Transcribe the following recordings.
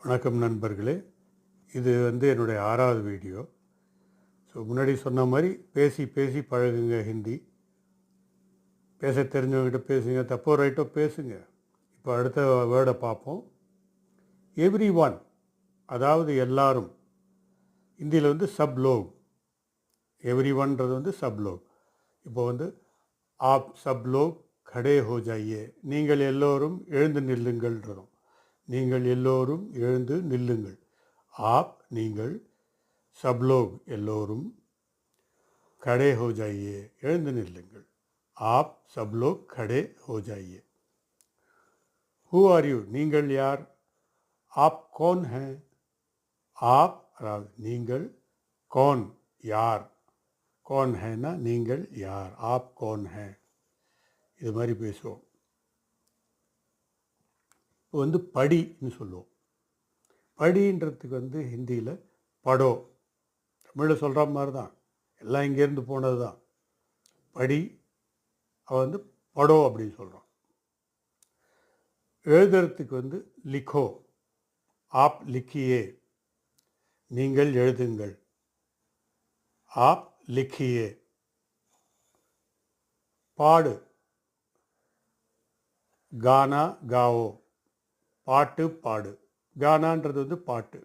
வணக்கம் நண்பர்களே, இது என்னுடைய 6வது வீடியோ. ஸோ முன்னாடி சொன்ன மாதிரி பேசி பேசி பழகுங்க. ஹிந்தி பேச தெரிஞ்சவங்ககிட்ட பேசுங்க, தப்போ ரைட்டோ பேசுங்க. இப்போ அடுத்த வேர்டை பார்ப்போம். எவ்ரி ஒன், அதாவது எல்லாரும். ஹிந்தியில் சப்லோக். எவ்ரி ஒன்றது சப்லோக். இப்போ ஆப் சப்லோக் கடே ஹோ ஜாயே, நீங்கள் எல்லோரும் எழுந்து நில்லுங்கள்ன்றோம். நீங்கள் எல்லோரும் எழுந்து நில்லுங்கள். ஆப் நீங்கள், சப்லோக் எல்லோரும், கடே ஹோ ஜாயே எழுந்து நில்லுங்கள். ஆப் சப்லோக் கடே ஹோ ஜாயே. ஹூ ஆர் யூ, நீங்கள் யார். ஆப் கौन है. ஆப் அதாவது நீங்கள், कौन யார். कौन हैனா நீங்கள் யார். ஆப் कौन है. இது மாதிரி பேசுவோம். இப்போ படின்னு சொல்லுவோம். படின்றதுக்கு ஹிந்தியில் படோ. தமிழில் சொல்கிற மாதிரி தான், எல்லாம் இங்கேருந்து போனது தான். படி அவன் படோ அப்படின்னு சொல்கிறான். எழுதுறதுக்கு லிखो. ஆப் லிக்கியே, நீங்கள் எழுதுங்கள். ஆப் லிக்கியே. பாடு, கானா காவோ, பாட்டு பாடு. கானான்றது பாட்டு.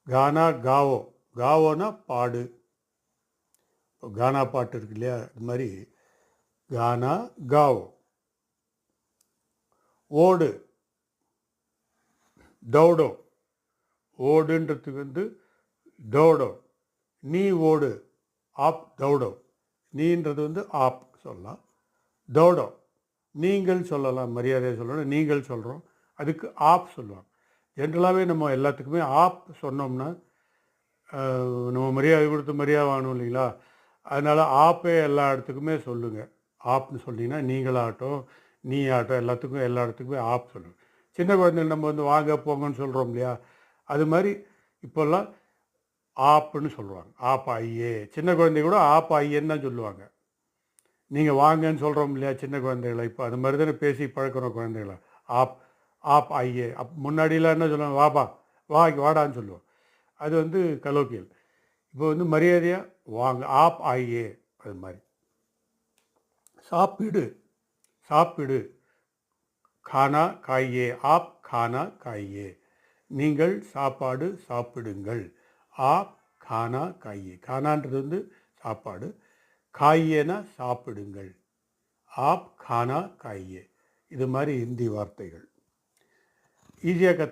கானா காவோ, காவோனா பாடு. இப்போ கானா பாட்டு இருக்கு இல்லையா, இது மாதிரி கானா காவோ. ஓடு, தௌடோ. ஓடுன்றதுக்கு தௌடோ. நீ ஓடு, ஆப் தௌடோ. நீன்றது ஆப் சொல்லலாம். தௌடோ நீங்கள் சொல்லலாம், மரியாதையை சொல்லணும். நீங்கள் சொல்கிறோம், அதுக்கு ஆப் சொல்லுவாங்க. ஜென்ரலாகவே நம்ம எல்லாத்துக்குமே ஆப் சொன்னோம்னா நம்ம மரியாதை கொடுத்து மரியாதை வாங்கணும் இல்லைங்களா. அதனால் ஆப்பே எல்லா இடத்துக்குமே சொல்லுங்கள். ஆப்னு சொன்னீங்கன்னா நீங்களாகட்டும், நீ ஆகட்டும், எல்லாத்துக்கும் எல்லா இடத்துக்குமே ஆப் சொல்லுங்கள். சின்ன குழந்தைங்க நம்ம வாங்க போங்கன்னு சொல்கிறோம் இல்லையா, அது மாதிரி இப்போல்லாம் ஆப்புன்னு சொல்லுவாங்க. ஆப் ஐயே. சின்ன குழந்தை கூட ஆப் ஐயன்னு தான் சொல்லுவாங்க. நீங்கள் வாங்கன்னு சொல்கிறோம் இல்லையா சின்ன குழந்தைகளை, இப்போ அது மாதிரி தானே பேசி பழக்கிறோம் குழந்தைகளை. ஆப் ஆப் ஐயே. முன்னாடிலாம் என்ன சொல்லுவாங்க, வாப்பா வாடான்னு சொல்லுவோம். அது கலோக்கியல். இப்போ மரியாதையாக வாங்க, ஆப் ஐயே. அது மாதிரி சாப்பிடு, சாப்பிடு. கானா காயே, ஆப் கானா காயே. நீங்கள் சாப்பாடு சாப்பிடுங்கள். ஆப் கானா காயே. கானான்றது சாப்பாடு, காயேனா சாப்பிடுங்கள். ஆப் கானா காயே. இது மாதிரி ஹிந்தி வார்த்தைகள் ஈஸியாக